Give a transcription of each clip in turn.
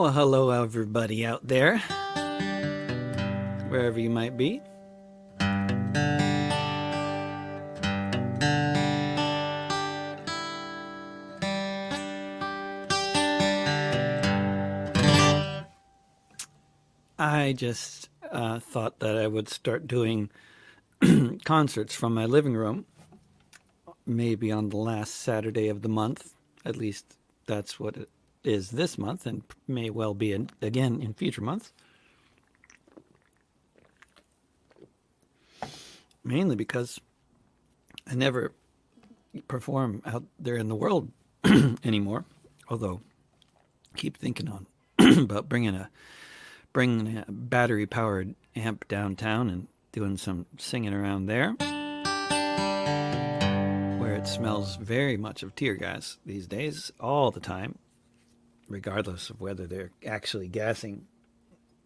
Well, hello everybody out there, wherever you might be. I just thought that I would start doing concerts from my living room, maybe on the last Saturday of the month. At least that's what it is this month, and may well be again in future months. Mainly because I never perform out there in the world anymore. Although, I keep thinking on about bringing a battery-powered amp downtown and doing some singing around there, where it smells very much of tear gas these days, all the time, regardless of whether they're actually gassing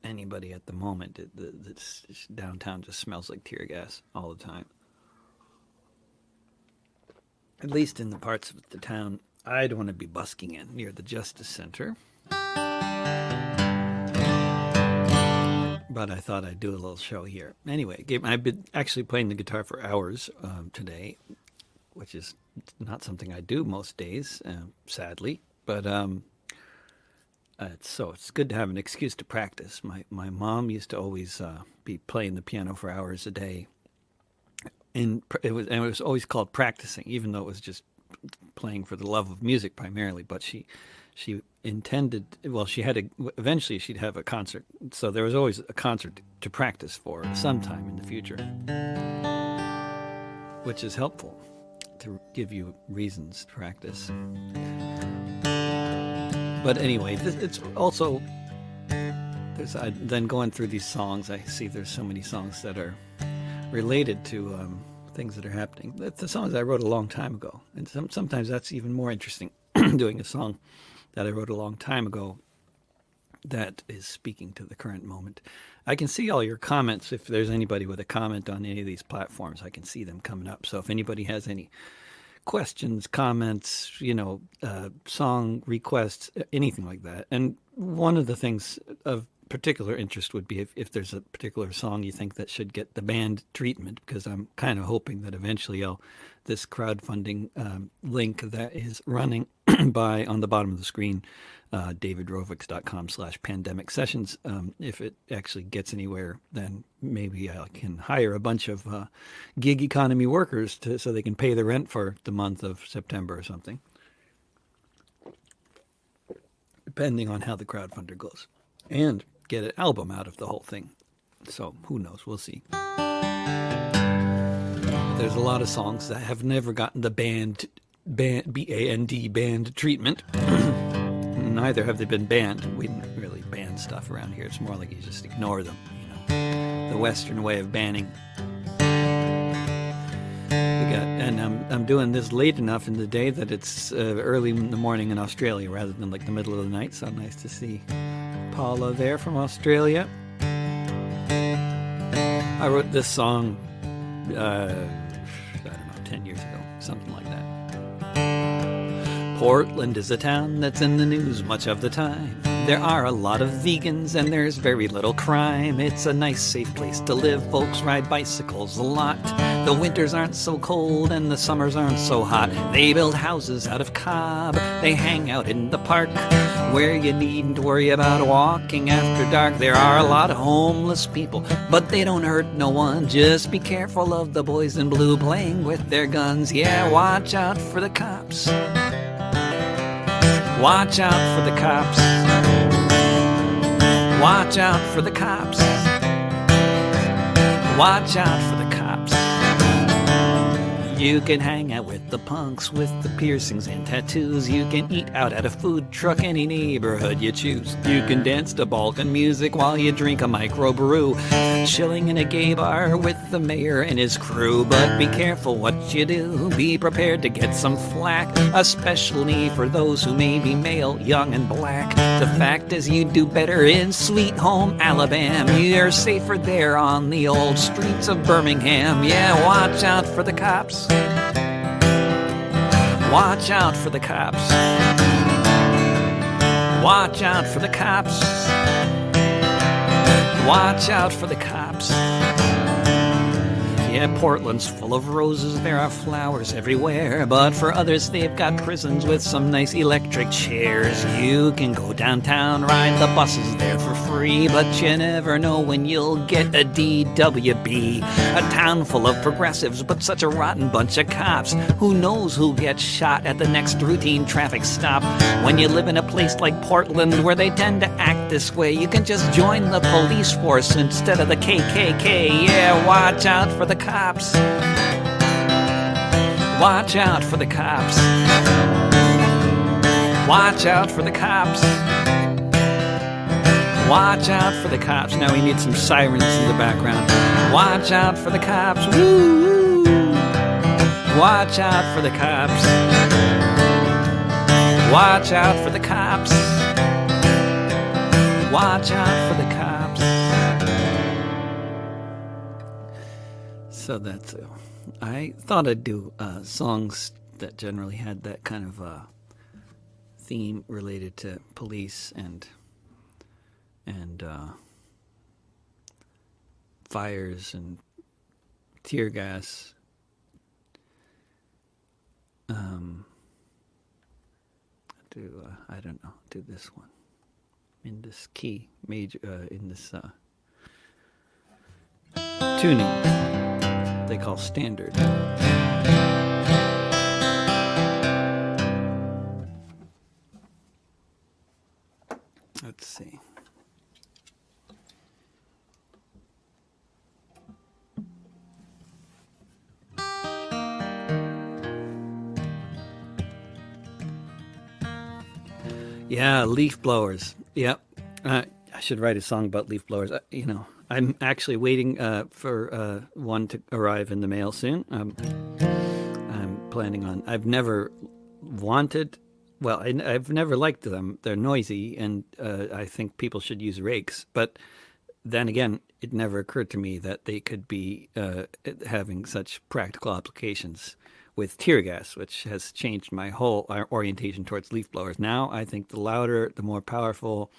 anybody at the moment. Downtown just smells like tear gas all the time. At least in the parts of the town I'd want to be busking in, near the Justice Center. But I thought I'd do a little show here. Anyway, I've been actually playing the guitar for hours today, which is not something I do most days, sadly. But it's good to have an excuse to practice. My mom used to always be playing the piano for hours a day, and it was always called practicing, even though it was just playing for the love of music primarily. But she intended, eventually she'd have a concert, so there was always a concert to practice for sometime in the future, which is helpful to give you reasons to practice. But anyway, it's also, then going through these songs, I see there's so many songs that are related to things that are happening. That's the songs I wrote a long time ago, and sometimes that's even more interesting, doing a song that I wrote a long time ago that is speaking to the current moment. I can see all your comments. If there's anybody with a comment on any of these platforms, I can see them coming up. So if anybody has any questions, comments, song requests, anything like that. And one of the things of particular interest would be if there's a particular song you think that should get the band treatment, because I'm kind of hoping that eventually this crowdfunding link that is running by on the bottom of the screen, davidrovix.com/pandemic sessions. If it actually gets anywhere, then maybe I can hire a bunch of gig economy workers so they can pay the rent for the month of September or something, depending on how the crowdfunder goes, and get an album out of the whole thing. So who knows? We'll see. There's a lot of songs that have never gotten the band B-A-N-D band treatment. Neither have they been banned. We didn't really ban stuff around here. It's more like you just ignore them, the Western way of banning. I'm doing this late enough in the day that it's early in the morning in Australia rather than like the middle of the night. So nice to see Paula there from Australia. I wrote this song, 10 years ago, something like that. Portland is a town that's in the news much of the time. There are a lot of vegans and there's very little crime. It's a nice, safe place to live. Folks ride bicycles a lot. The winters aren't so cold and the summers aren't so hot. They build houses out of cob. They hang out in the park where you needn't worry about walking after dark. There are a lot of homeless people, but they don't hurt no one. Just be careful of the boys in blue playing with their guns. Yeah, watch out for the cops. Watch out for the cops. Watch out for the cops. Watch out for the cops. You can hang out with the punks with the piercings and tattoos. You can eat out at a food truck any neighborhood you choose. You can dance to Balkan music while you drink a microbrew, chilling in a gay bar with the mayor and his crew. But be careful what you do. Be prepared to get some flack, especially for those who may be male, young, and black. The fact is you do better in Sweet Home Alabama. You're safer there on the old streets of Birmingham. Yeah, watch out for the cops. Watch out for the cops. Watch out for the cops. Watch out for the cops. Yeah, Portland's full of roses, there are flowers everywhere, but for others they've got prisons with some nice electric chairs. You can go downtown, ride the buses there for free, but you never know when you'll get a DWB. A town full of progressives, but such a rotten bunch of cops. Who knows who'll get shot at the next routine traffic stop? When you live in a place like Portland where they tend to act this way, you can just join the police force instead of the KKK. Yeah, watch out for the cops. Watch out for the cops. Watch out for the cops. Watch out for the cops. Now we need some sirens in the background. Watch out for the cops. Woo! Watch out for the cops. Watch out for the cops. Watch out for the cops. So that's I thought I'd do songs that generally had that kind of theme related to police and fires and tear gas. I don't know. Do this one in this key, major, in this tuning they call standard. Let's see. Yeah, leaf blowers. Yep. I should write a song about leaf blowers. I'm actually waiting for one to arrive in the mail soon. I'm planning on. I've never wanted. Well, I've never liked them. They're noisy, and I think people should use rakes. But then again, it never occurred to me that they could be having such practical applications with tear gas, which has changed my whole orientation towards leaf blowers. Now I think the louder, the more powerful,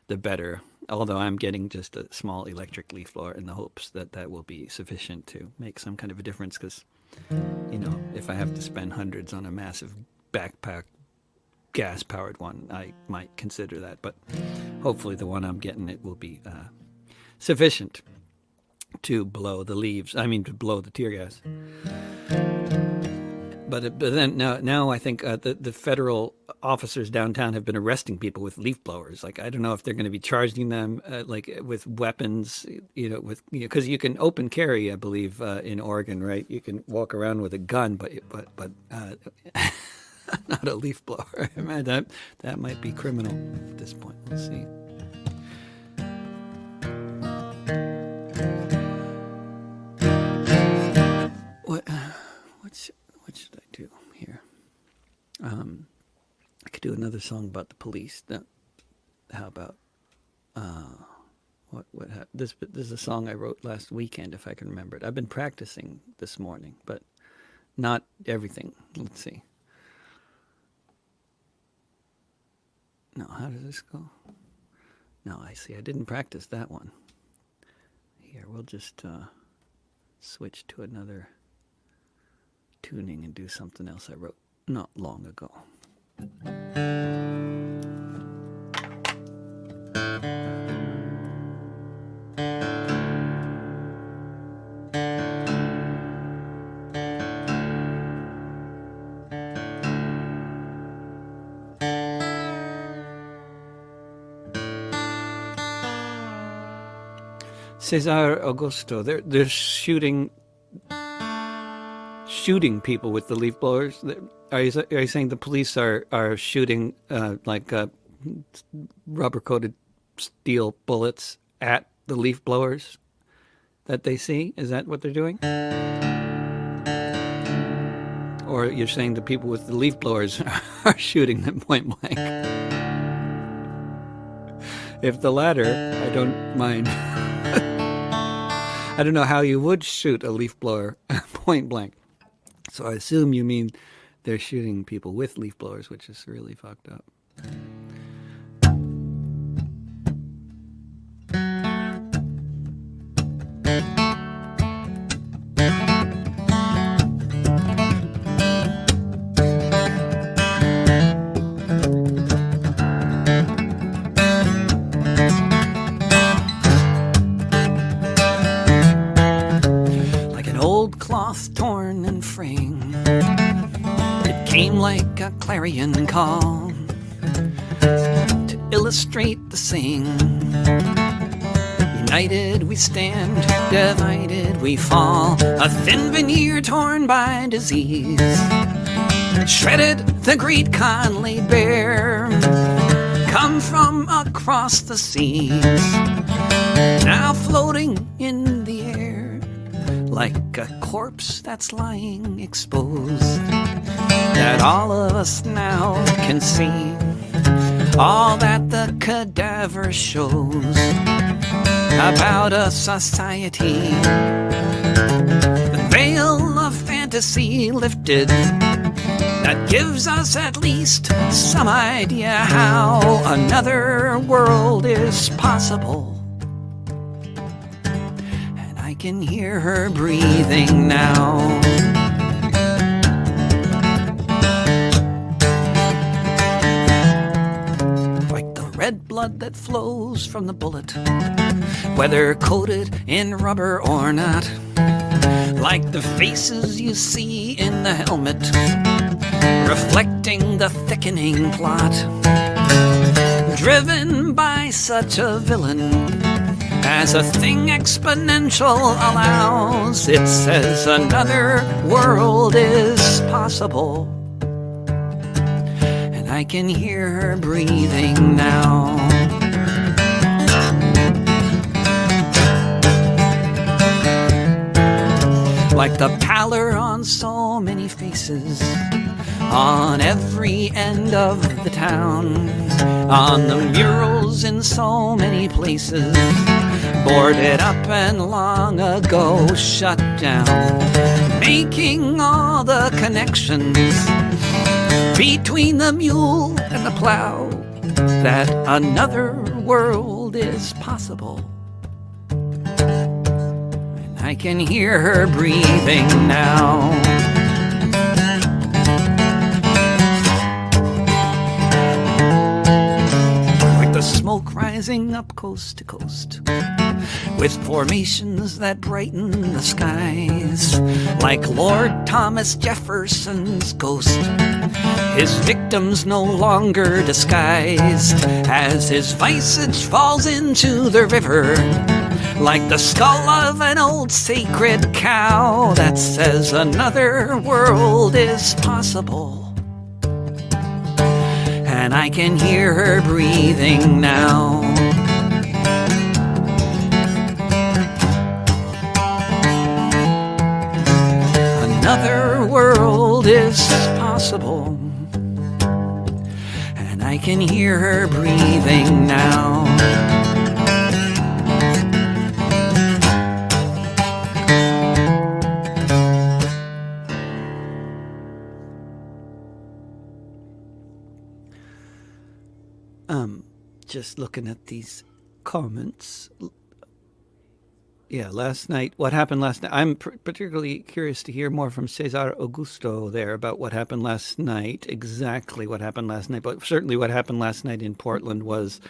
the better. Although I'm getting just a small electric leaf blower in the hopes that that will be sufficient to make some kind of a difference. Because, if I have to spend hundreds on a massive backpack gas-powered one, I might consider that. But hopefully the one I'm getting, it will be sufficient to blow the leaves. I mean, to blow the tear gas. But then now I think the federal officers downtown have been arresting people with leaf blowers. Like, I don't know if they're going to be charging them with weapons, because you can open carry, I believe, in Oregon, right? You can walk around with a gun, but not a leaf blower. Man, that might be criminal at this point. We'll see. What should I do here? I could do another song about the police. How about this is a song I wrote last weekend, if I can remember it. I've been practicing this morning, but not everything. Let's see. No, how does this go? No, I see. I didn't practice that one. Here, we'll just switch to another tuning and do something else I wrote not long ago. Cesar Augusto, they're shooting people with the leaf blowers. Are you saying the police are shooting rubber-coated steel bullets at the leaf blowers that they see? Is that what they're doing? Or you're saying the people with the leaf blowers are shooting them point blank? If the latter, I don't mind. I don't know how you would shoot a leaf blower point blank. So I assume you mean they're shooting people with leaf blowers, which is really fucked up. a clarion call to illustrate the saying. United we stand, divided we fall. A thin veneer torn by disease shredded the great Khan laid bare. Come from across the seas, now floating in the air, like a corpse that's lying exposed, that all of us now can see. All that the cadaver shows about a society, the veil of fantasy lifted, that gives us at least some idea how another world is possible. And I can hear her breathing now. Like the red blood that flows from the bullet, whether coated in rubber or not. Like the faces you see in the helmet, reflecting the thickening plot. Driven by such a villain, as a thing exponential allows, it says another world is possible. And I can hear her breathing now. Like the pallor on so many faces, on every end of the town, on the murals in so many places, boarded up and long ago shut down, making all the connections between the mule and the plow, that another world is possible. And I can hear her breathing now. Smoke rising up coast to coast, with formations that brighten the skies, like Lord Thomas Jefferson's ghost, his victims no longer disguised, as his visage falls into the river, like the skull of an old sacred cow, that says another world is possible. And I can hear her breathing now. Another world is possible. And I can hear her breathing now. Just looking at these comments. Yeah, last night, what happened last night? I'm particularly curious to hear more from Cesar Augusto there about what happened last night, exactly what happened last night. But certainly what happened last night in Portland was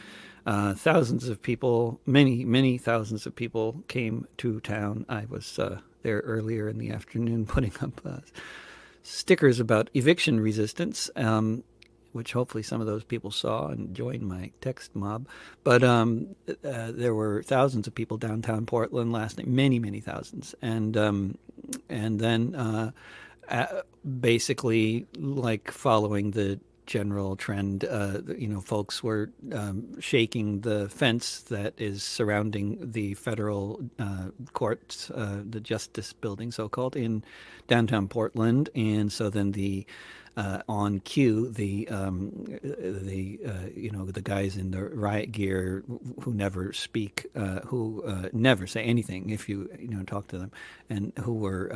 thousands of people, many thousands of people came to town. I was there earlier in the afternoon putting up stickers about eviction resistance, which hopefully some of those people saw and joined my text mob. But there were thousands of people downtown Portland last night, many thousands. And then basically, like following the general trend, folks were shaking the fence that is surrounding the federal courts, the Justice Building, so-called, in downtown Portland. And so then on cue, the guys in the riot gear who never speak, who never say anything if you talk to them, and who were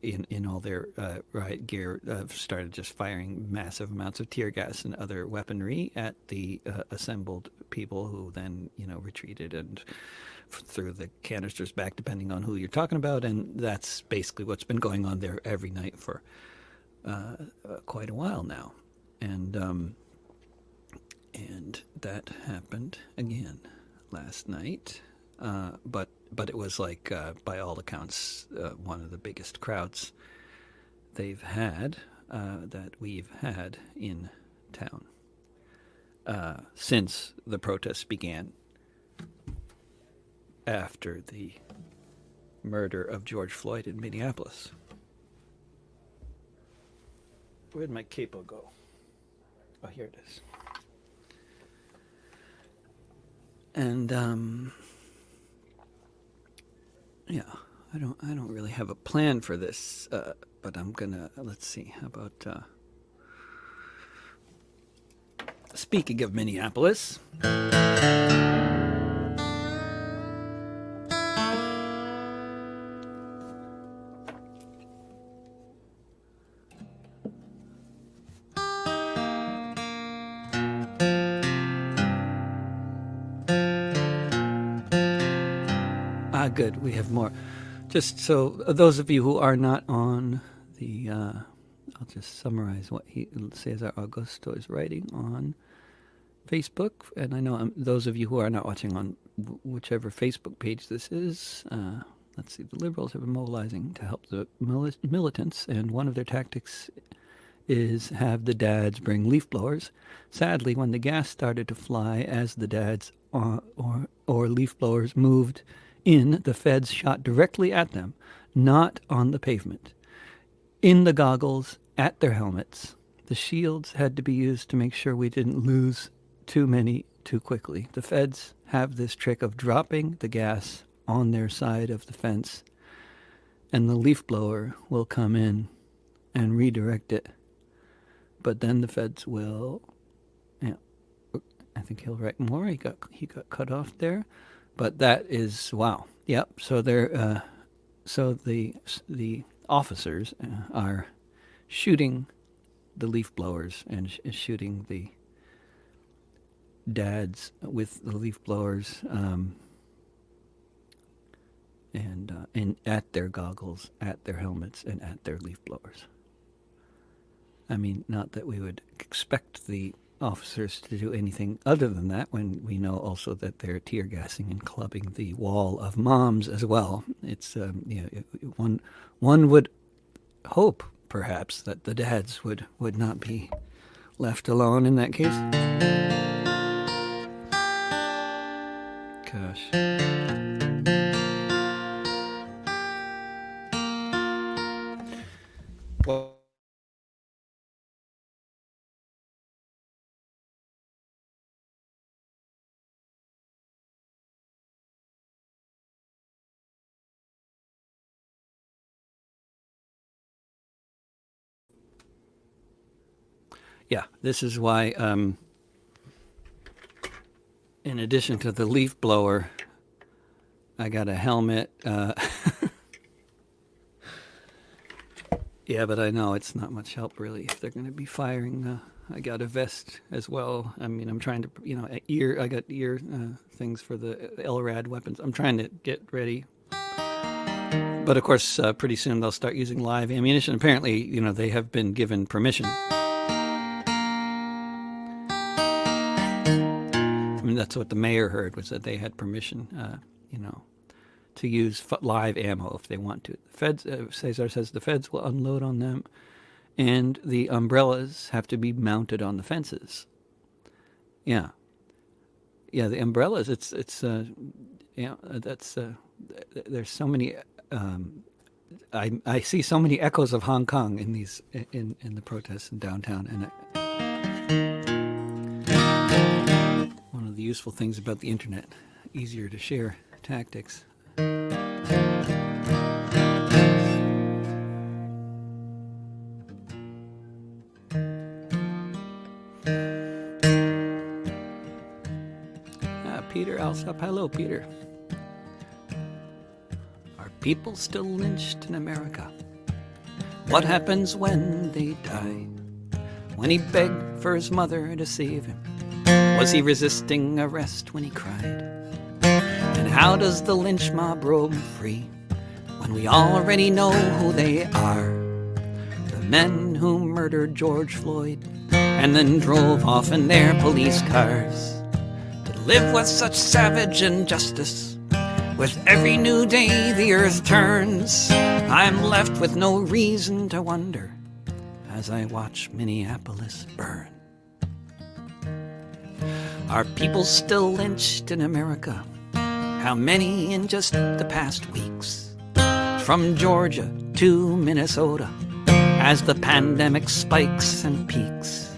in all their riot gear, started just firing massive amounts of tear gas and other weaponry at the assembled people, who then retreated and threw the canisters back, depending on who you're talking about. And that's basically what's been going on there every night for quite a while now, and that happened again last night. But it was like, by all accounts, one of the biggest crowds they've had that we've had in town since the protests began after the murder of George Floyd in Minneapolis. Where'd my capo go? Oh, here it is. And yeah, I don't really have a plan for this, but I'm gonna, let's see, how about speaking of Minneapolis. Good. We have more. Just so those of you who are not on the, I'll just summarize what Cesar Augusto is writing on Facebook. And I know those of you who are not watching on whichever Facebook page this is, let's see, the Liberals have been mobilizing to help the militants, and one of their tactics is have the dads bring leaf blowers. Sadly, when the gas started to fly as the dads or leaf blowers moved in, the feds shot directly at them, not on the pavement. In the goggles, at their helmets. The shields had to be used to make sure we didn't lose too many too quickly. The feds have this trick of dropping the gas on their side of the fence, and the leaf blower will come in and redirect it. But then the feds will, yeah, I think he'll write more. He got cut off there. But that is, wow. Yep. So they're so the officers are shooting the leaf blowers and shooting the dads with the leaf blowers, and at their goggles, at their helmets, and at their leaf blowers. I mean, not that we would expect the officers to do anything other than that, when we know also that they're tear gassing and clubbing the wall of moms as well. It's one would hope perhaps that the dads would not be left alone in that case. Gosh. Well, yeah, this is why, in addition to the leaf blower, I got a helmet. Yeah, but I know it's not much help, really, if they're going to be firing. I got a vest as well. I mean, I'm trying to, I got ear things for the LRAD weapons. I'm trying to get ready. But, of course, pretty soon they'll start using live ammunition. Apparently, they have been given permission. I mean, that's what the mayor heard, was that they had permission, to use live ammo if they want to. The feds, Cesar says, the feds will unload on them, and the umbrellas have to be mounted on the fences. Yeah, the umbrellas. There's so many. I see so many echoes of Hong Kong in these in the protests in downtown, and one of the useful things about the internet, easier to share tactics. Peter Alsop, hello, Peter. Are people still lynched in America? What happens when they die? When he begged for his mother to save him, was he resisting arrest when he cried? And how does the lynch mob roam free when we already know who they are? The men who murdered George Floyd and then drove off in their police cars. To live with such savage injustice, with every new day the earth turns, I'm left with no reason to wonder as I watch Minneapolis burn. Are people still lynched in America? How many in just the past weeks? From Georgia to Minnesota, as the pandemic spikes and peaks.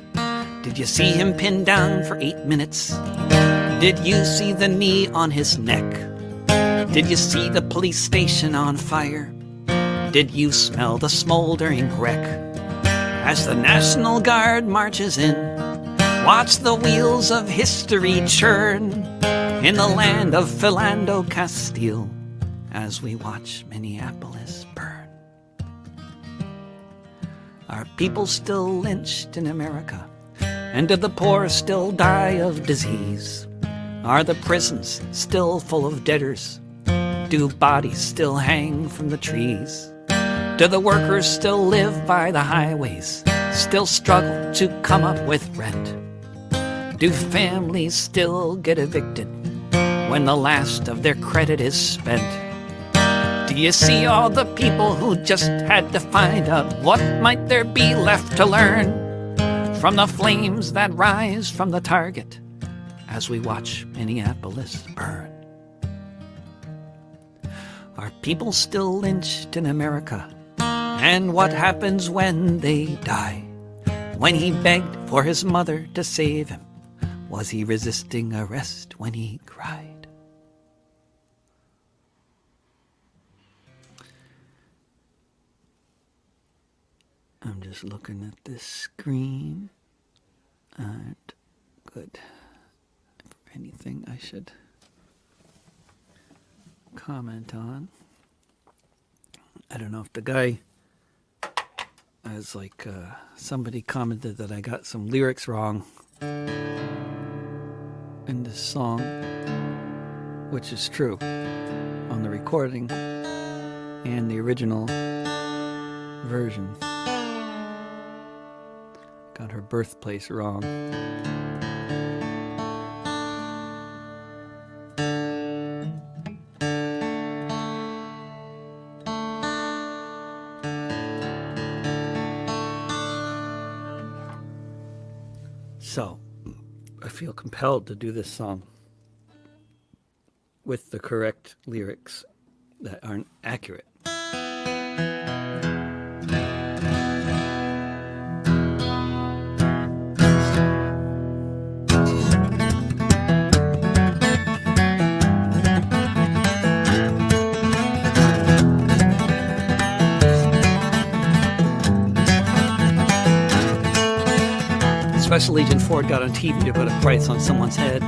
Did you see him pinned down for 8 minutes? Did you see the knee on his neck? Did you see the police station on fire? Did you smell the smoldering wreck? As the National Guard marches in, watch the wheels of history churn in the land of Philando Castile as we watch Minneapolis burn. Are people still lynched in America? And do the poor still die of disease? Are the prisons still full of debtors? Do bodies still hang from the trees? Do the workers still live by the highways, still struggle to come up with rent? Do families still get evicted when the last of their credit is spent? Do you see all the people who just had to find out what might there be left to learn from the flames that rise from the target as we watch Minneapolis burn? Are people still lynched in America? And what happens when they die? When he begged for his mother to save him, was he resisting arrest when he cried? I'm just looking at this screen. Aren't good. Anything I should comment on? I don't know if the guy, as like somebody commented that I got some lyrics wrong in this song, which is true on the recording and the original version. Got her birthplace wrong. So, I feel compelled to do this song with the correct lyrics that aren't accurate. Special Agent Ford got on TV to put a price on someone's head.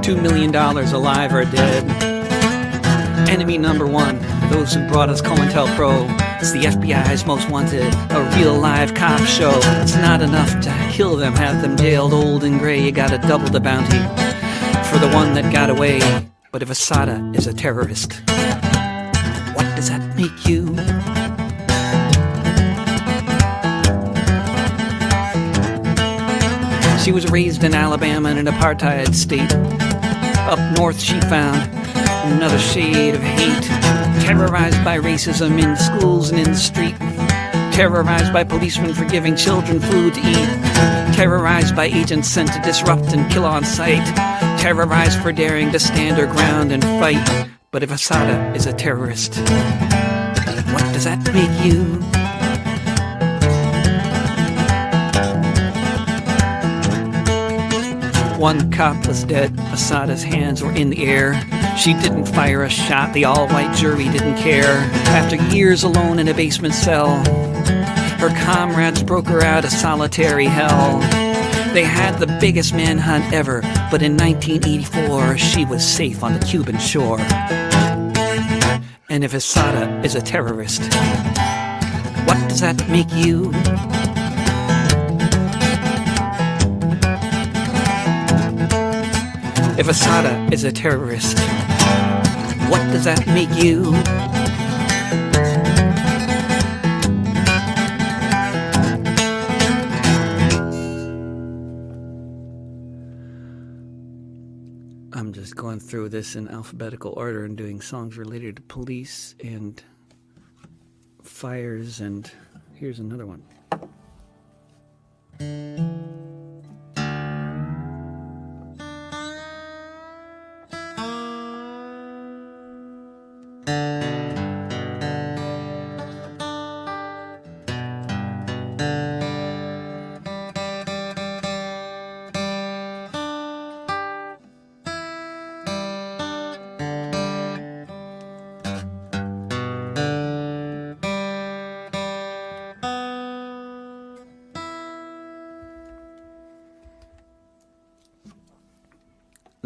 $2 million alive or dead. Enemy number one, those who brought us COINTELPRO. It's the FBI's most wanted, a real live cop show. It's not enough to kill them, have them jailed old and gray. You gotta double the bounty for the one that got away. But if Asada is a terrorist, what does that make you? She was raised in Alabama in an apartheid state. Up north she found another shade of hate. Terrorized by racism in schools and in the street. Terrorized by policemen for giving children food to eat. Terrorized by agents sent to disrupt and kill on sight. Terrorized for daring to stand her ground and fight. But if Asada is a terrorist, what does that make you? One cop was dead, Asada's hands were in the air. She didn't fire a shot, the all-white jury didn't care. After years alone in a basement cell, her comrades broke her out of solitary hell. They had the biggest manhunt ever, but in 1984, she was safe on the Cuban shore. And if Asada is a terrorist, what does that make you? If Asada is a terrorist, what does that make you? I'm just going through this in alphabetical order and doing songs related to police and fires, and here's another one.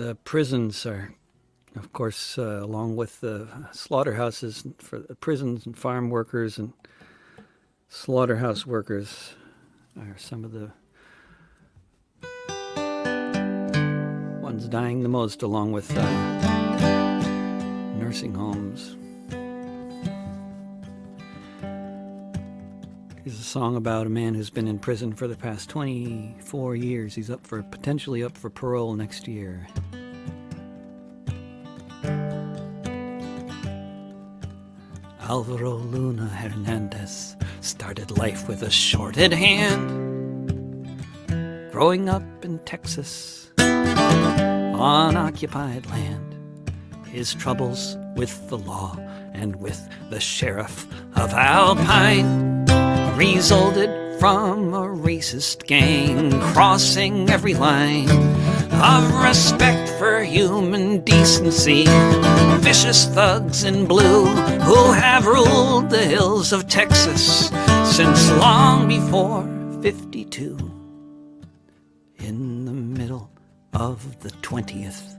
the prisons are, of course, along with the slaughterhouses for the prisons and farm workers and slaughterhouse workers are some of the ones dying the most, along with nursing homes. Here's a song about a man who's been in prison for the past 24 years. He's potentially up for parole next year. Alvaro Luna Hernandez started life with a shorted hand, growing up in Texas on occupied land. His troubles with the law and with the sheriff of Alpine resulted from a racist gang crossing every line of respect for human decency. Vicious thugs in blue who have ruled the hills of Texas since long before 52. In the middle of the 20th,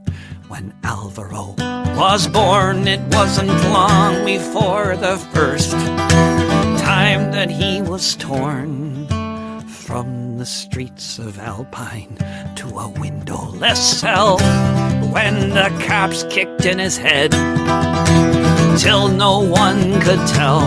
when Alvaro was born, it wasn't long before the first time that he was torn from the streets of Alpine to a windowless cell, when the cops kicked in his head till no one could tell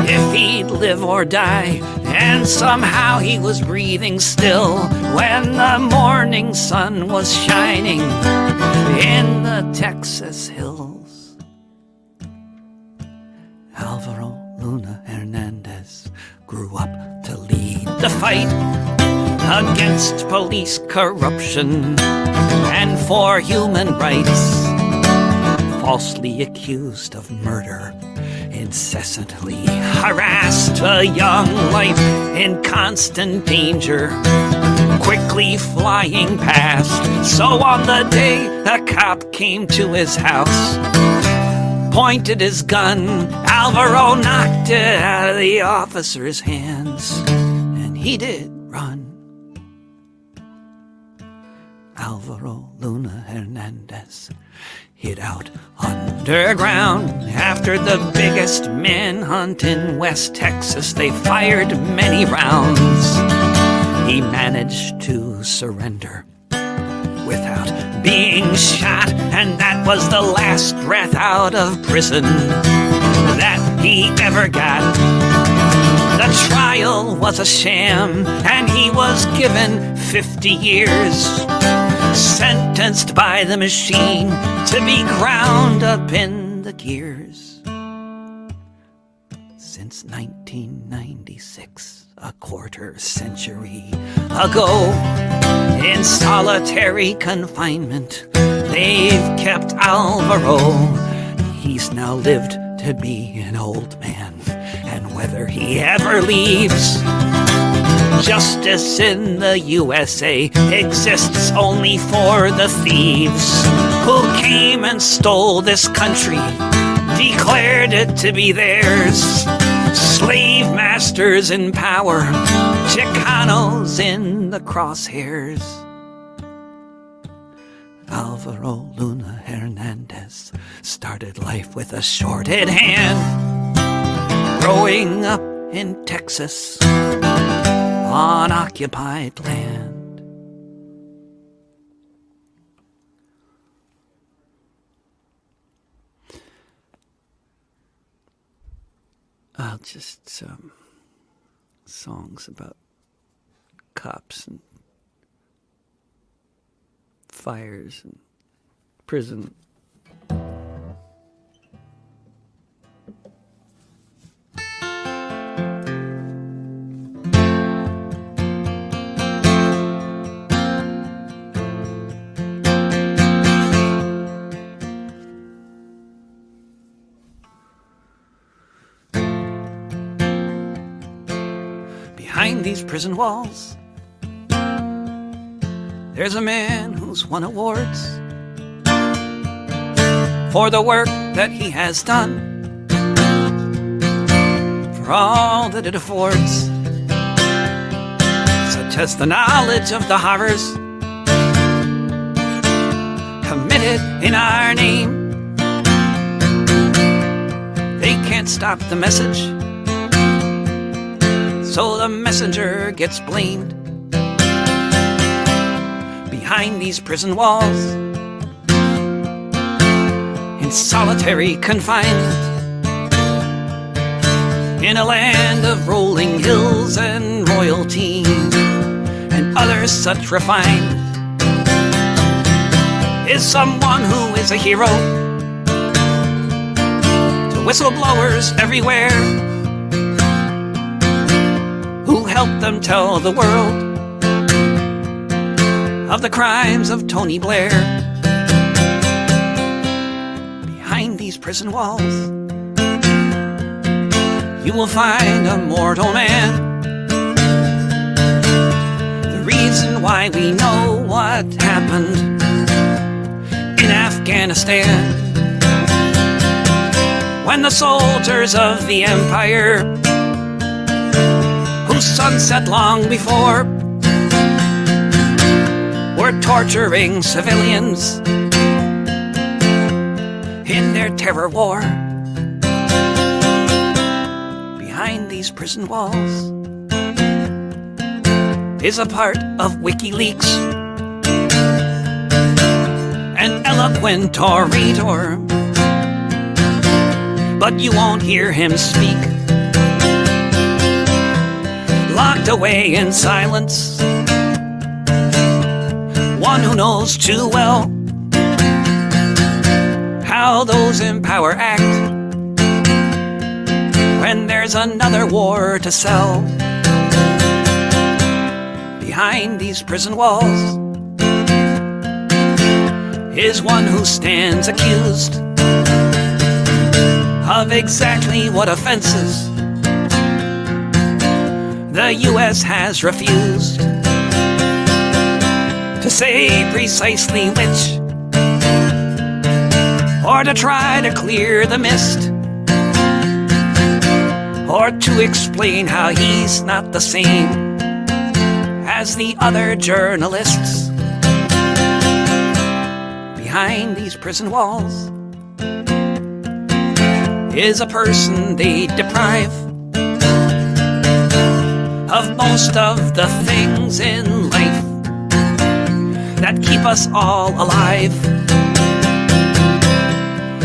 if he'd live or die, and somehow he was breathing still when the morning sun was shining in the Texas hills. Alvaro Luna Hernandez grew up to lead the fight against police corruption and for human rights. Falsely accused of murder, incessantly harassed, a young life in constant danger, quickly flying past. So on the day a cop came to his house, pointed his gun, Alvaro knocked it out of the officer's hands, and he did run. Alvaro Luna Hernandez hid out underground after the biggest manhunt in West Texas. They fired many rounds. He managed to surrender without being shot, and that was the last breath out of prison that he ever got. The trial was a sham, and he was given 50 years, sentenced by the machine to be ground up in the gears. Since 1996, a quarter century ago, in solitary confinement, they've kept Alvaro. He's now lived to be an old man, and whether he ever leaves, justice in the USA exists only for the thieves who came and stole this country, declared it to be theirs. Slave masters in power, Chicanos in the crosshairs. Alvaro Luna Hernandez started life with a shorted hand, growing up in Texas on occupied land. Just some songs about cops and fires and prison. Behind these prison walls, there's a man who's won awards for the work that he has done, for all that it affords, such as the knowledge of the horrors committed in our name. They can't stop the message, so the messenger gets blamed. Behind these prison walls, in solitary confinement, in a land of rolling hills and royalty and others such refined, is someone who is a hero to whistleblowers everywhere, who help them tell the world of the crimes of Tony Blair. Behind these prison walls, you will find a mortal man. The reason why we know what happened in Afghanistan, when the soldiers of the empire, whose sun set long before, were torturing civilians in their terror war. Behind these prison walls is a part of WikiLeaks, an eloquent orator, but you won't hear him speak. Locked away in silence, one who knows too well how those in power act when there's another war to sell. Behind these prison walls is one who stands accused of exactly what offenses the U.S. has refused to say precisely which, or to try to clear the mist, or to explain how he's not the same as the other journalists. Behind these prison walls is a person they deprive of most of the things in life that keep us all alive.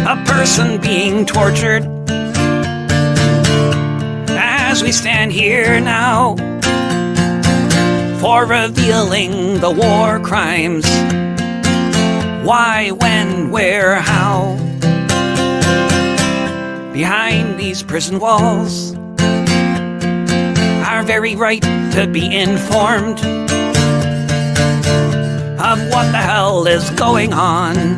A person being tortured as we stand here now for revealing the war crimes. Why, when, where, how? Behind these prison walls, our very right to be informed of what the hell is going on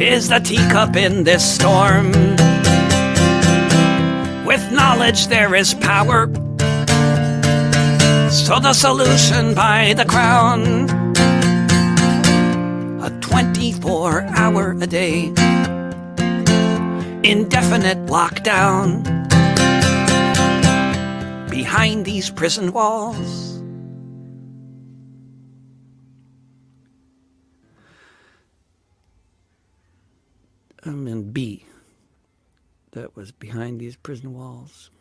is the teacup in this storm. With knowledge there is power, so the solution by the crown, a 24-hour-a-day indefinite lockdown behind these prison walls. And B, that was behind these prison walls.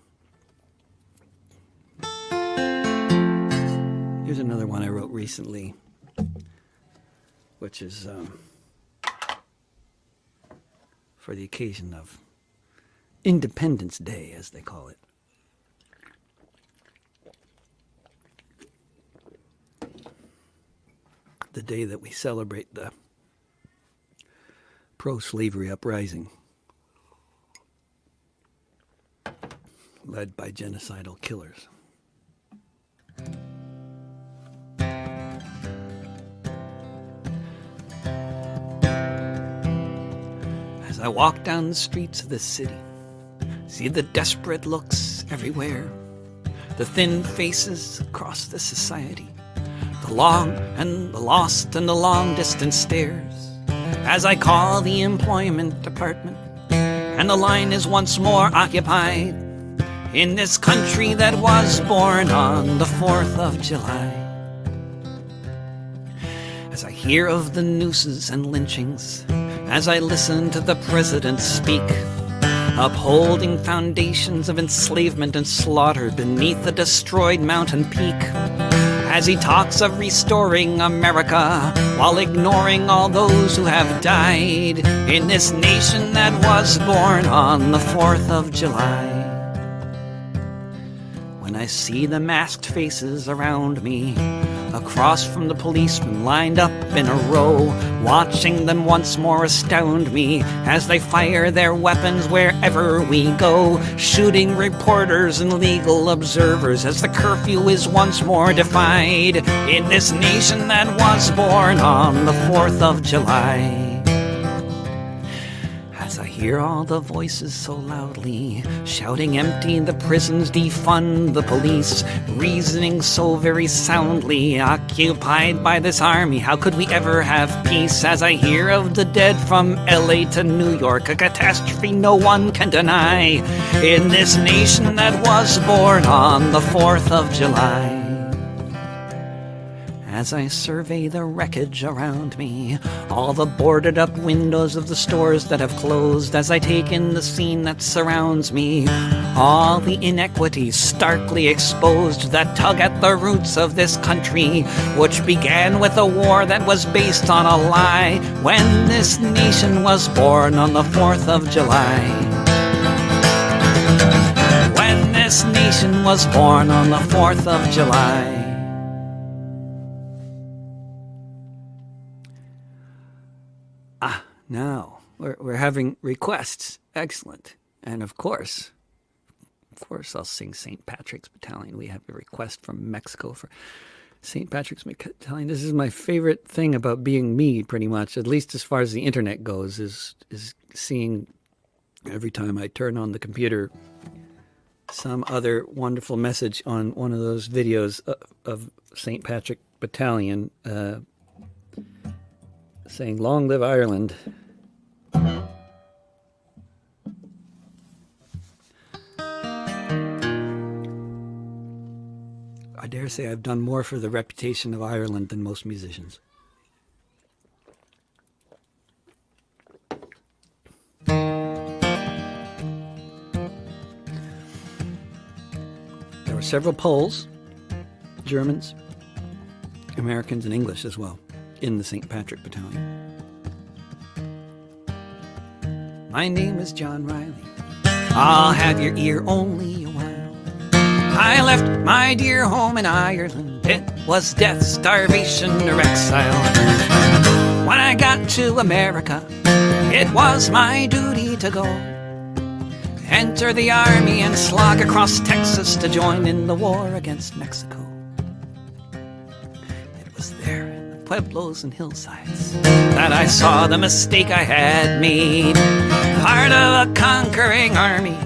Here's another one I wrote recently, which is for the occasion of Independence Day, as they call it. The day that we celebrate the pro-slavery uprising led by genocidal killers. As I walk down the streets of this city, see the desperate looks everywhere, the thin faces across the society, the long and the lost and the long-distance stares, as I call the employment department, and the line is once more occupied in this country that was born on the 4th of July. As I hear of the nooses and lynchings, as I listen to the president speak, upholding foundations of enslavement and slaughter beneath a destroyed mountain peak, as he talks of restoring America while ignoring all those who have died in this nation that was born on the 4th of July. When I see the masked faces around me, across from the policemen lined up in a row, watching them once more astound me as they fire their weapons wherever we go, shooting reporters and legal observers as the curfew is once more defied in this nation that was born on the 4th of July. As I hear all the voices so loudly shouting empty the prisons, defund the police, reasoning so very soundly, occupied by this army, how could we ever have peace? As I hear of the dead from LA to New York, a catastrophe no one can deny in this nation that was born on the 4th of July. As I survey the wreckage around me, all the boarded up windows of the stores that have closed, as I take in the scene that surrounds me, all the inequities starkly exposed that tug at the roots of this country, which began with a war that was based on a lie when this nation was born on the 4th of July. When this nation was born on the 4th of July. Now, we're having requests. Excellent. And of course, I'll sing St. Patrick's Battalion. We have a request from Mexico for St. Patrick's Battalion. This is my favorite thing about being me, pretty much, at least as far as the internet goes, is seeing every time I turn on the computer some other wonderful message on one of those videos of St. Patrick Battalion saying, "Long live Ireland." I dare say I've done more for the reputation of Ireland than most musicians. There were several Poles, Germans, Americans, and English as well in the St. Patrick Battalion. My name is John Riley. I'll have your ear only a while. I left my dear home in Ireland. It was death, starvation, or exile. When I got to America, it was my duty to go. Enter the army and slog across Texas to join in the war against Mexico. It was there in the pueblos and hillsides that I saw the mistake I had made. Part of a conquering army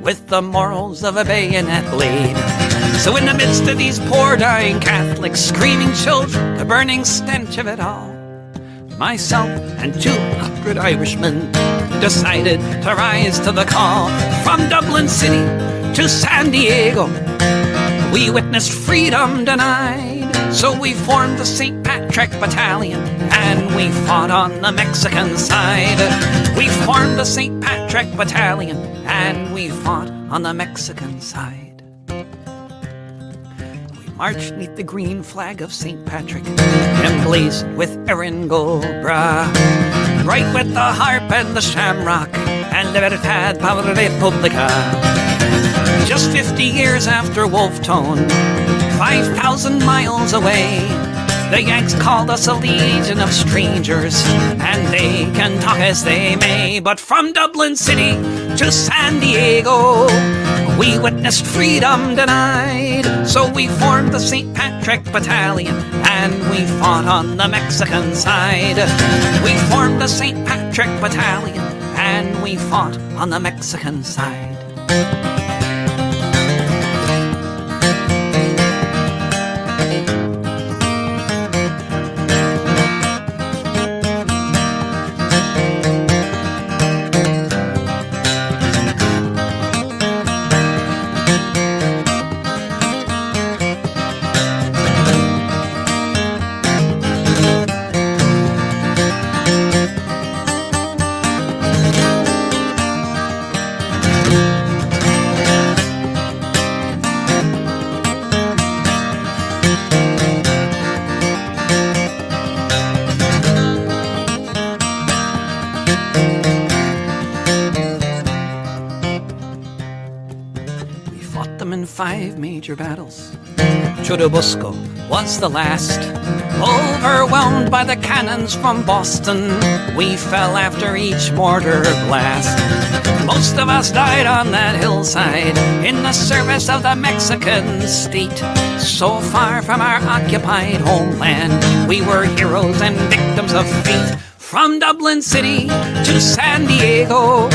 with the morals of a bayonet blade. So in the midst of these poor dying Catholics, screaming children, the burning stench of it all, myself and 200 Irishmen decided to rise to the call. From Dublin City to San Diego, we witnessed freedom denied. So we formed the St. Patrick Battalion and we fought on the Mexican side. We formed the St. Patrick Battalion and we fought on the Mexican side. We marched neath the green flag of St. Patrick, emblazed with Erin Goldbra, bright with the harp and the shamrock, and Libertad para la Republica. Just 50 years after Wolfe Tone, 5,000 miles away, the Yanks called us a legion of strangers, and they can talk as they may. But from Dublin City to San Diego, we witnessed freedom denied. So we formed the St. Patrick Battalion, and we fought on the Mexican side. We formed the St. Patrick Battalion, and we fought on the Mexican side. 5 major battles. Churubusco was the last. Overwhelmed by the cannons from Boston, we fell after each mortar blast. Most of us died on that hillside in the service of the Mexican state. So far from our occupied homeland, we were heroes and victims of fate. From Dublin City to San Diego,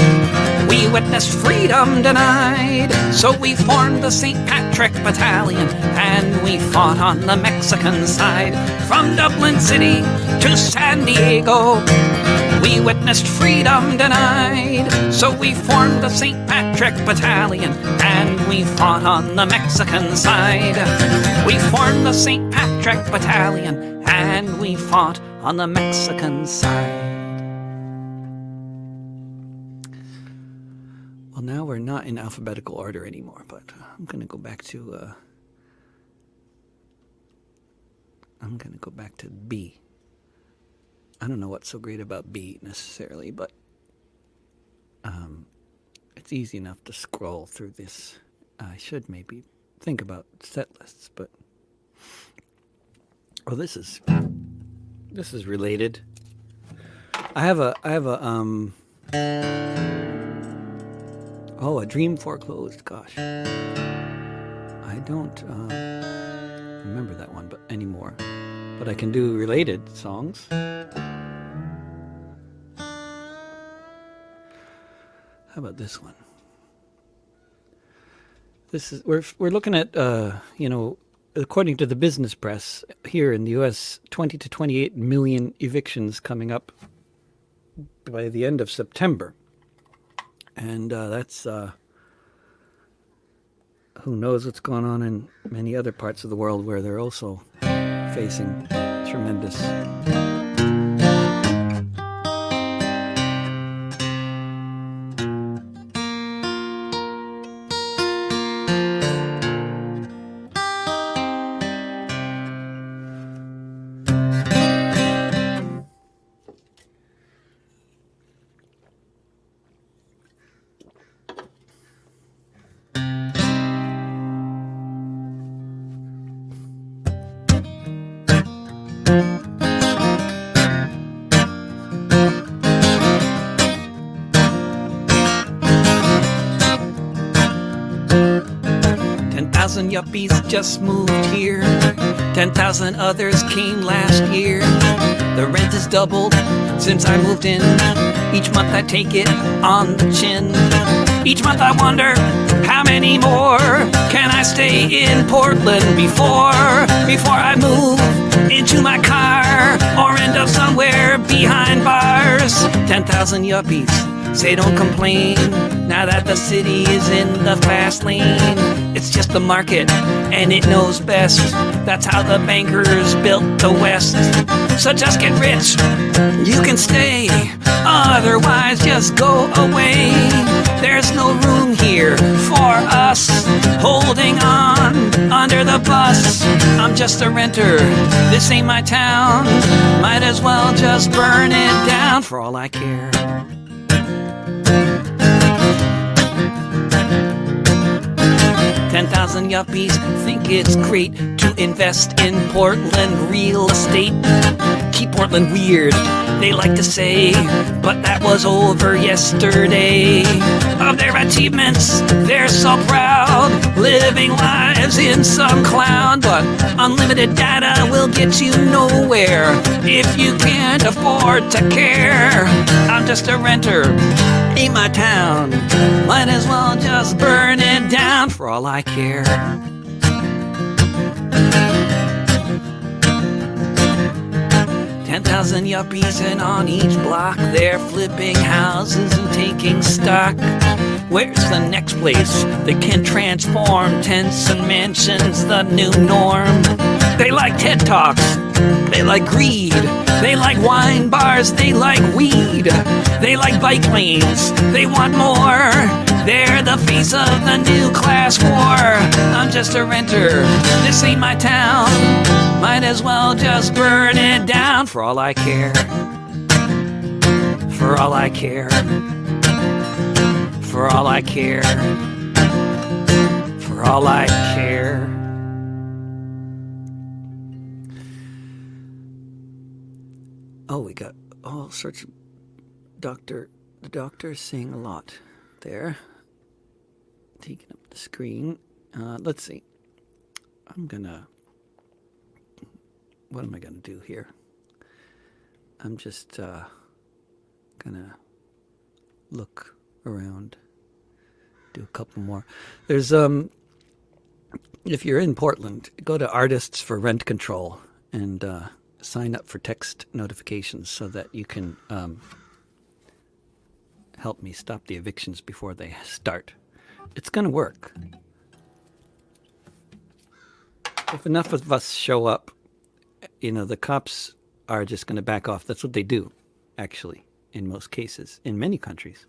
we witnessed freedom denied. So we formed the St. Patrick Battalion and we fought on the Mexican side. From Dublin City to San Diego, we witnessed freedom denied. So we formed the St. Patrick Battalion and we fought on the Mexican side. We formed the St. Patrick Battalion and we fought on the Mexican side. Well, now we're not in alphabetical order anymore, but I'm going to go back to B. I don't know what's so great about B necessarily, but it's easy enough to scroll through this. I should maybe think about set lists, but well, this is related. I have a a dream foreclosed. Gosh, I don't remember that one anymore. But I can do related songs. How about this one? This is we're looking at according to the business press here in the U.S., 20 to 28 million evictions coming up by the end of September. And that's, who knows what's going on in many other parts of the world where they're also facing tremendous... 10,000 yuppies just moved here. 10,000 others came last year. The rent has doubled since I moved in. Each month I take it on the chin. Each month I wonder, how many more can I stay in Portland before I move into my car or end up somewhere behind bars? 10,000 yuppies say don't complain now that the city is in the fast lane. It's just the market and it knows best. That's how the bankers built the West. So just get rich, you can stay, otherwise just go away. There's no room here for us holding on under the bus. I'm just a renter, this ain't my town. Might as well just burn it down for all I care. 10,000 yuppies think it's great to invest in Portland real estate. Keep Portland weird, they like to say, but that was over yesterday. Of their achievements, they're so proud, living lives in some cloud. But unlimited data will get you nowhere if you can't afford to care. I'm just a renter, ain't my town. Might as well just burn it down for all I care. 10,000 yuppies, and on each block they're flipping houses and taking stock. Where's the next place that can transform tents and mansions the new norm? They like TED Talks, they like greed, they like wine bars, they like weed, they like bike lanes, they want more. They're the face of the new class war. I'm just a renter, this ain't my town. Might as well just burn it down for all I care. For all I care. For all I care. For for all I care. Oh, we got all sorts of the doctor is saying a lot there. Taking up the screen. Let's see. What am I gonna do here? I'm just gonna look around, do a couple more. There's if you're in Portland, go to Artists for Rent Control and sign up for text notifications so that you can help me stop the evictions before they start. It's gonna work. If enough of us show up, the cops are just going to back off. That's what they do, actually, in most cases, in many countries.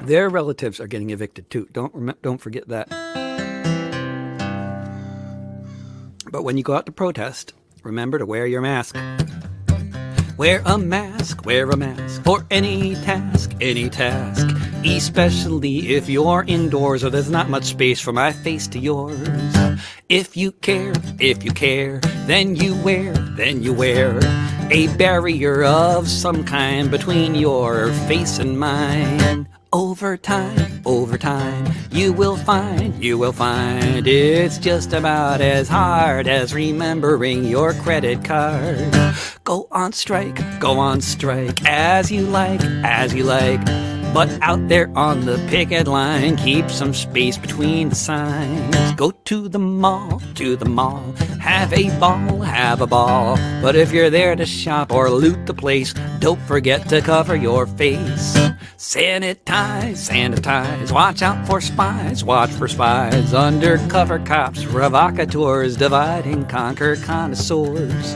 Their relatives are getting evicted too. Don't forget that. But when you go out to protest, remember to wear your mask. Wear a mask for any task, especially if you're indoors or there's not much space from my face to yours. If you care, then you wear a barrier of some kind between your face and mine. Over time, you will find it's just about as hard as remembering your credit card. Go on strike as you like. But out there on the picket line, keep some space between the signs. Go to the mall, have a ball. But if you're there to shop or loot the place, don't forget to cover your face. Sanitize, watch out for spies, undercover cops, provocateurs, divide and conquer connoisseurs.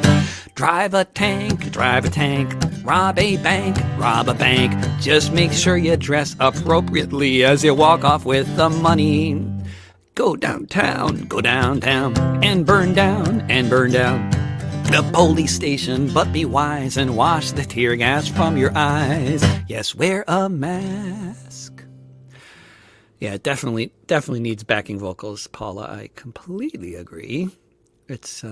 Drive a tank, rob a bank, just make sure you dress appropriately as you walk off with the money. Go downtown, and burn down the police station, but be wise and wash the tear gas from your eyes. Yes, wear a mask. Yeah, it definitely needs backing vocals, Paula. I completely agree. It's,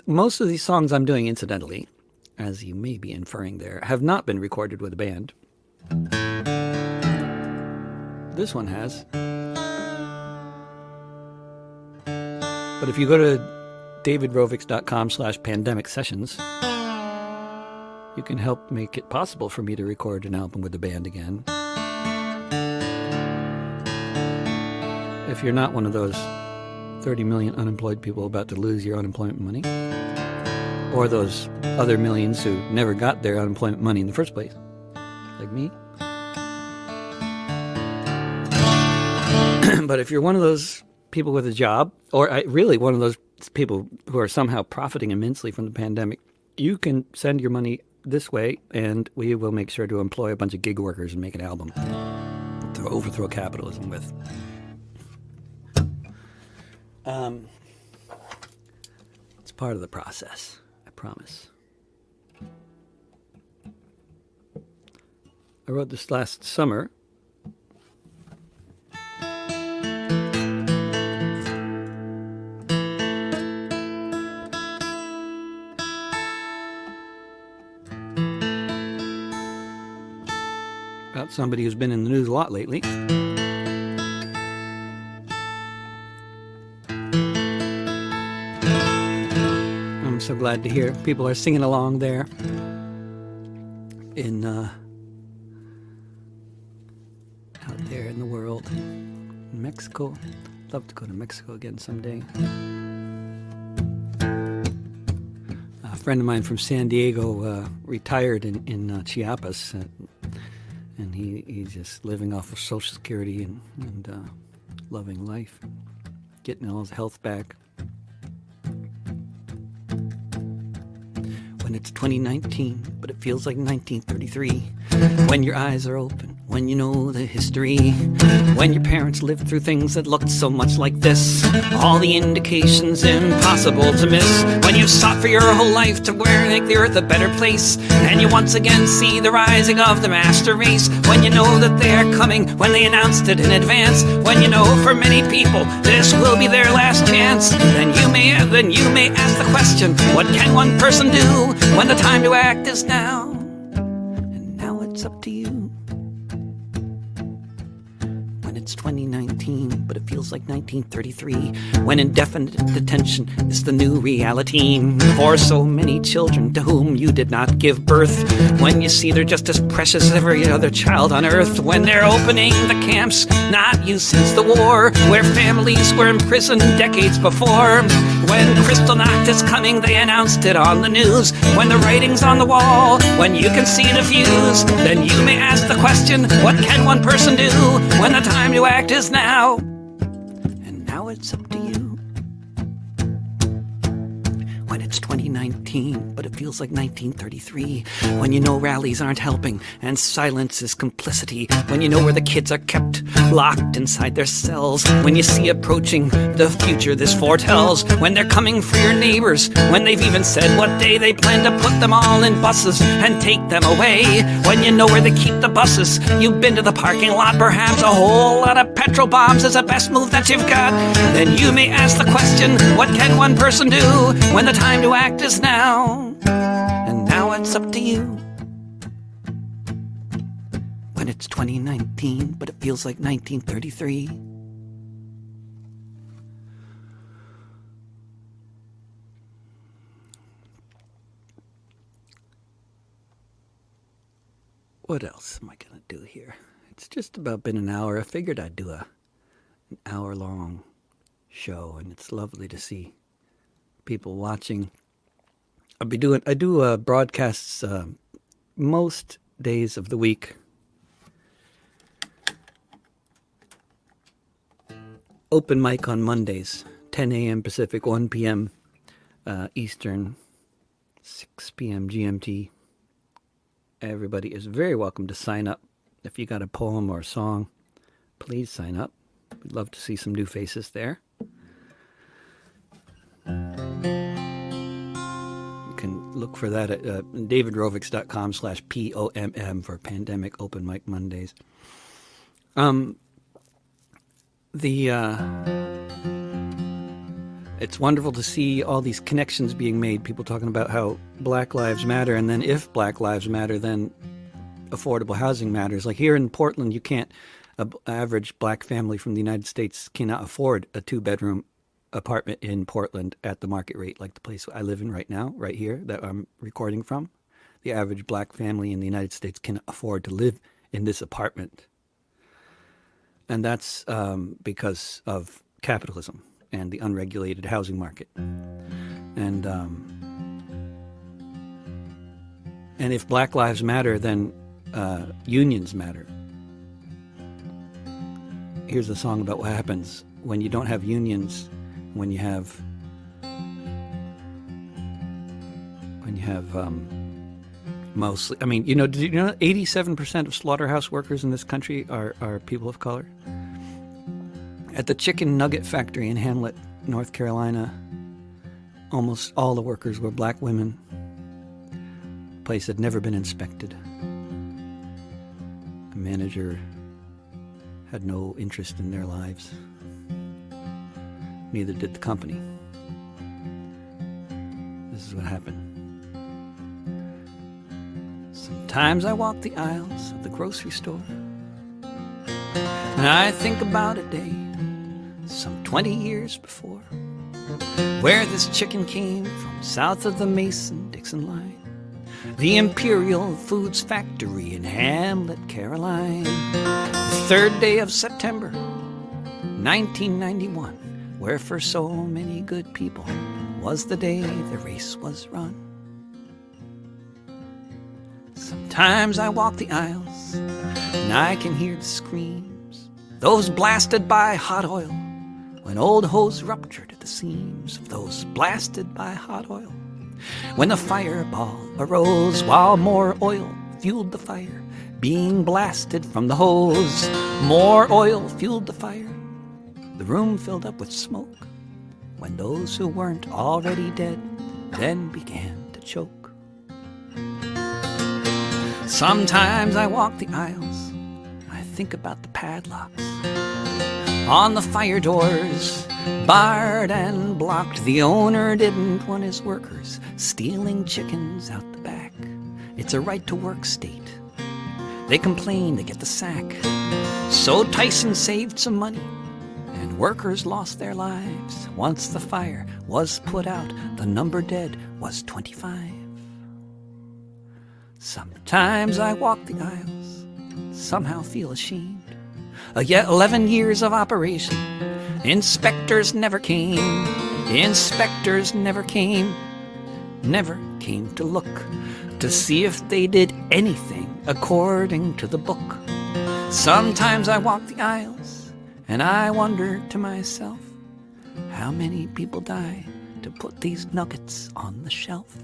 most of these songs I'm doing, incidentally, as you may be inferring there, have not been recorded with a band. This one has. But if you go to davidrovics.com/pandemic sessions, you can help make it possible for me to record an album with a band again. If you're not one of those 30 million unemployed people about to lose your unemployment money, or those other millions who never got their unemployment money in the first place, like me. But if you're one of those people with a job, or really one of those people who are somehow profiting immensely from the pandemic, you can send your money this way, and we will make sure to employ a bunch of gig workers and make an album to overthrow capitalism with. It's part of the process, I promise. I wrote this last summer. About somebody who's been in the news a lot lately. I'm so glad to hear people are singing along there in out there in the world. In Mexico. I'd love to go to Mexico again someday. A friend of mine from San Diego retired in Chiapas, and he's just living off of Social Security and loving life, getting all his health back. when it's 2019, but it feels like 1933. When your eyes are open, when you know the history, when your parents lived through things that looked so much like this, all the indications impossible to miss. When you've sought for your whole life to make the earth a better place, and you once again see the rising of the master race. When you know that they are coming, when they announced it in advance, when you know for many people this will be their last chance, then you may ask the question, what can one person do when the time to act is now? And now it's up to you. When it's 2019, but it feels like 1933. When indefinite detention is the new reality for so many children to whom you did not give birth. When you see they're just as precious as every other child on earth. When they're opening the camps not used since the war, where families were imprisoned decades before. When Kristallnacht is coming, they announced it on the news. When the writing's on the wall, when you can see the fuse, then you may ask the question, what can one person do when the time to act is now? And now it's up to you. When it's 2019, but it feels like 1933. When you know rallies aren't helping and silence is complicity. When you know where the kids are kept, locked inside their cells. When you see approaching the future this foretells. When they're coming for your neighbors. When they've even said what day they plan to put them all in buses and take them away. When you know where they keep the buses. You've been to the parking lot, perhaps a whole lot of petrol bombs is the best move that you've got. Then you may ask the question, what can one person do when the time to act is now? And now it's up to you. When it's 2019, but it feels like 1933. What else am I gonna do here? It's just about been an hour. I figured I'd do an hour-long show, and it's lovely to see people watching. I do broadcasts most days of the week. Open mic on Mondays, 10 a.m. Pacific, 1 p.m. Eastern, 6 p.m. GMT. Everybody is very welcome to sign up. If you got a poem or a song, please sign up. We'd love to see some new faces there. You can look for that at davidrovics.com/POMM for Pandemic Open Mic Mondays. It's wonderful to see all these connections being made, people talking about how Black Lives Matter, and then if Black Lives Matter, then affordable housing matters. Like here in Portland, an average black family from the United States cannot afford a 2-bedroom apartment in Portland at the market rate, like the place I live in right now, right here, that I'm recording from. The average black family in the United States cannot afford to live in this apartment. And that's because of capitalism and the unregulated housing market. And if Black Lives Matter, then unions matter. Here's a song about what happens when you don't have unions, when you have mostly, I mean, did you know 87% of slaughterhouse workers in this country are people of color? At the chicken nugget factory in Hamlet, North Carolina, almost all the workers were black women. The place had never been inspected. The manager had no interest in their lives. Neither did the company. This is what happened. Sometimes I walk the aisles of the grocery store, and I think about a day some 20 years before, where this chicken came from south of the Mason-Dixon line, the Imperial Foods Factory in Hamlet, Caroline. The 3rd day of September, 1991, where for so many good people was the day the race was run. Sometimes I walk the aisles and I can hear the screams, those blasted by hot oil, when old hose ruptured at the seams of those blasted by hot oil. when the fireball arose while more oil fueled the fire, being blasted from the hose. More oil fueled the fire. The room filled up with smoke when those who weren't already dead then began to choke. Sometimes I walk the aisles, I think about the padlocks on the fire doors, barred and blocked. The owner didn't want his workers stealing chickens out the back. It's a right-to-work state. They complain they get the sack. So Tyson saved some money, and workers lost their lives. Once the fire was put out, the number dead was 25. Sometimes I walk the aisles, somehow feel ashamed. Yet 11 years of operation, inspectors never came. Inspectors never came to look to see if they did anything according to the book. Sometimes I walk the aisles and I wonder to myself, how many people die to put these nuggets on the shelf?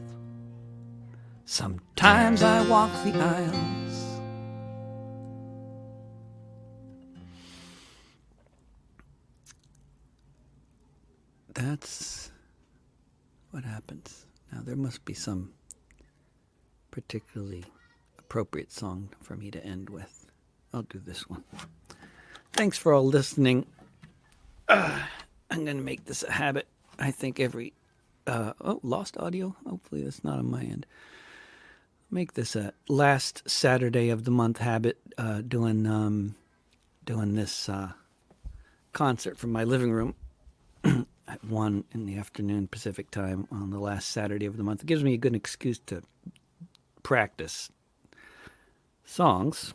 Sometimes I walk the aisles. That's what happens. Now there must be some particularly appropriate song for me to end with. I'll do this one. Thanks for all listening. I'm going to make this a habit. I think every... lost audio? Hopefully that's not on my end. Make this a last Saturday of the month habit, doing this concert from my living room at 1 in the afternoon Pacific time on the last Saturday of the month. It gives me a good excuse to practice songs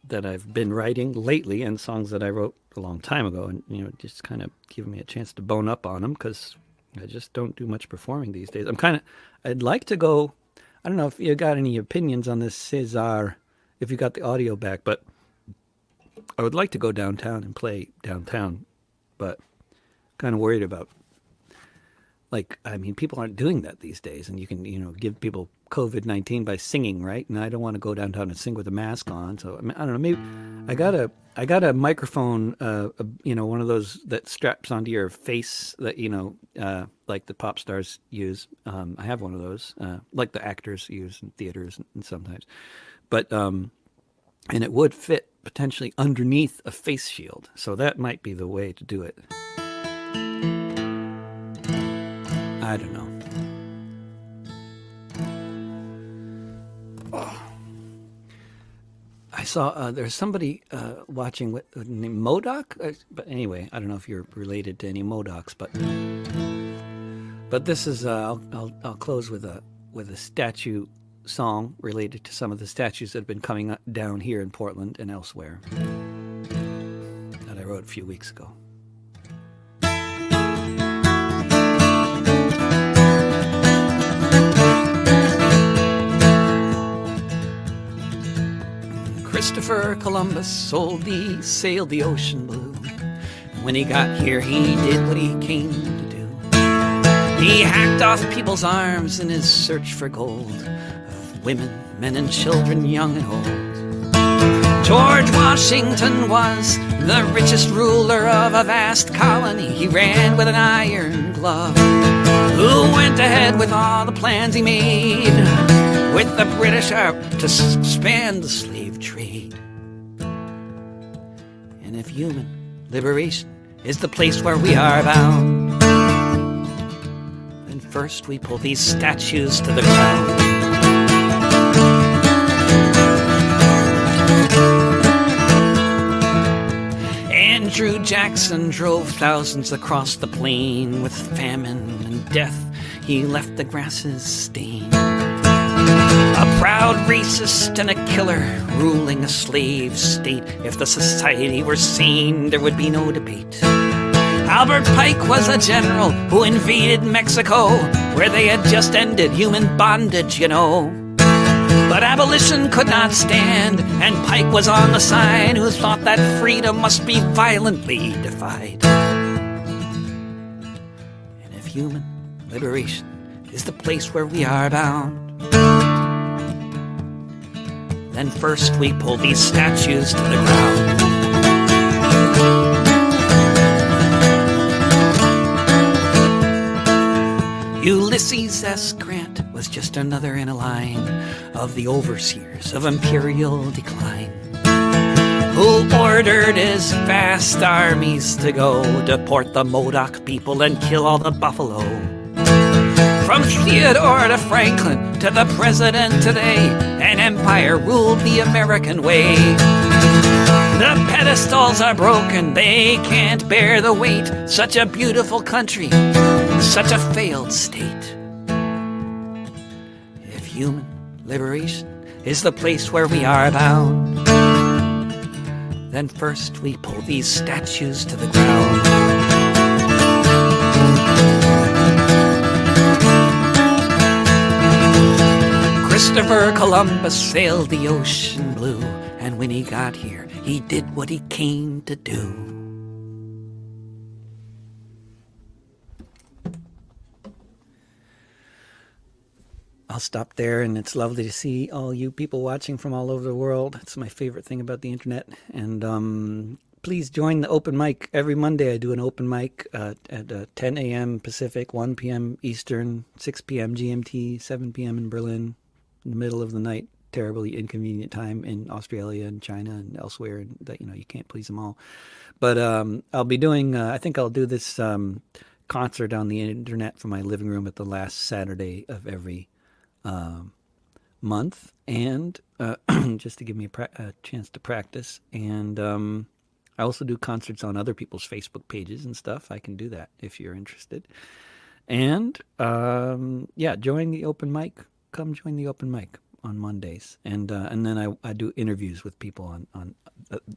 that I've been writing lately and songs that I wrote a long time ago, and just kind of giving me a chance to bone up on them because I just don't do much performing these days. I'd like to go. I don't know if you got any opinions on this, Cesar, if you got the audio back, but I would like to go downtown and play downtown, but kind of worried about, people aren't doing that these days, and you can, give people COVID-19 by singing, right? And I don't want to go downtown and sing with a mask on, so I don't know, maybe I got a microphone, one of those that straps onto your face that, like the pop stars use. I have one of those, like the actors use in theaters and sometimes. But, and it would fit potentially underneath a face shield. So that might be the way to do it. I don't know. I saw there's somebody watching named Modoc, but anyway, I don't know if you're related to any Modocs, but this is I'll close with a statue song related to some of the statues that have been coming down here in Portland and elsewhere that I wrote a few weeks ago. Christopher Columbus sailed the ocean blue. When he got here, he did what he came to do. He hacked off people's arms in his search for gold, of women, men, and children, young and old. George Washington was the richest ruler of a vast colony. He ran with an iron glove. Who went ahead with all the plans he made, with the British out to expand the slave trade. And if human liberation is the place where we are bound, then first we pull these statues to the ground. Andrew Jackson drove thousands across the plain. With famine and death, he left the grasses stained. A proud racist and a killer ruling a slave state. If the society were sane, there would be no debate. Albert Pike was a general who invaded Mexico, where they had just ended human bondage, But abolition could not stand, and Pike was on the side who thought that freedom must be violently defied. And if human liberation is the place where we are bound. Then first we pull these statues to the ground. Ulysses S. Grant was just another in a line of the overseers of imperial decline, who ordered his vast armies to go deport the Modoc people and kill all the buffalo. From Theodore to Franklin to the president today, an empire ruled the American way. The pedestals are broken, they can't bear the weight. Such a beautiful country, such a failed state. If human liberation is the place where we are bound, then first we pull these statues to the ground. Christopher Columbus sailed the ocean blue, and when he got here, he did what he came to do. I'll stop there, and it's lovely to see all you people watching from all over the world. It's my favorite thing about the internet. And please join the open mic. Every Monday I do an open mic at 10 a.m. Pacific, 1 p.m. Eastern, 6 p.m. GMT, 7 p.m. in Berlin, in the middle of the night. Terribly inconvenient time in Australia and China and elsewhere, and that, you know, you can't please them all. But I'll be doing, I think I'll do this concert on the internet from my living room at the last Saturday of every month, and just to give me a chance to practice. And I also do concerts on other people's Facebook pages and stuff. I can do that if you're interested. And yeah, join the open mic. Come join the open mic on Mondays, and then I do interviews with people on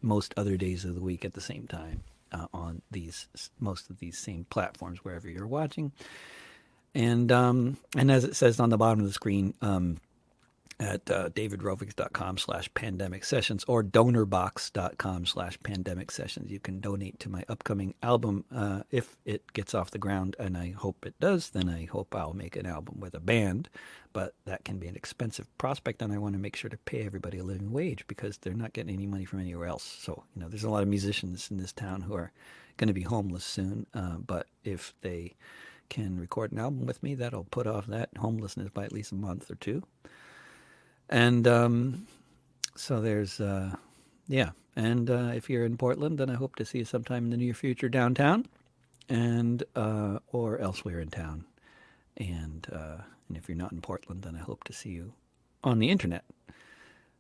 most other days of the week at the same time on most of these same platforms wherever you're watching. And as it says on the bottom of the screen, at davidrovix.com/pandemic sessions or donorbox.com/pandemic sessions, you can donate to my upcoming album. If it gets off the ground, and I hope it does, then I hope I'll make an album with a band. But that can be an expensive prospect, and I want to make sure to pay everybody a living wage because they're not getting any money from anywhere else. So, you know, there's a lot of musicians in this town who are going to be homeless soon. But if they can record an album with me, that'll put off that homelessness by at least a month or two. And so there's, yeah. And if you're in Portland, then I hope to see you sometime in the near future downtown, and or elsewhere in town. And if you're not in Portland, then I hope to see you on the internet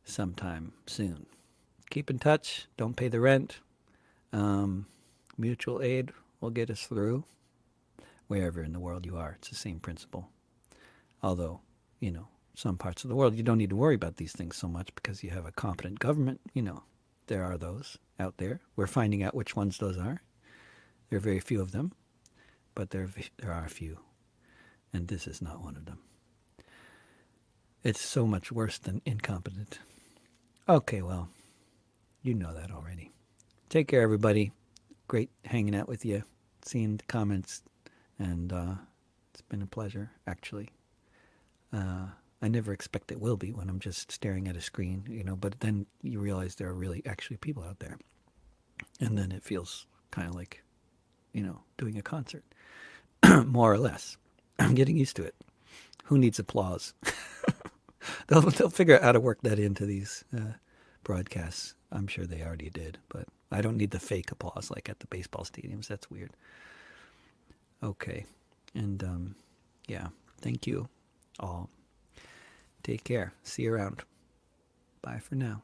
sometime soon. Keep in touch. Don't pay the rent. Mutual aid will get us through. Wherever in the world you are, it's the same principle. Although, you know, some parts of the world you don't need to worry about these things so much because you have a competent government. You know, there are those out there. We're finding out which ones those are. There are very few of them, but there are a few. And this is not one of them. It's so much worse than incompetent. Okay, well, you know that already. Take care, everybody. Great hanging out with you, seeing the comments, and it's been a pleasure, actually. I never expect it will be when I'm just staring at a screen, you know, but then you realize there are really actually people out there. And then it feels kind of like, you know, doing a concert, more or less. I'm getting used to it. Who needs applause? They'll figure out how to work that into these broadcasts. I'm sure they already did, but I don't need the fake applause like at the baseball stadiums. That's weird. Okay. And yeah, thank you all. Take care. See you around. Bye for now.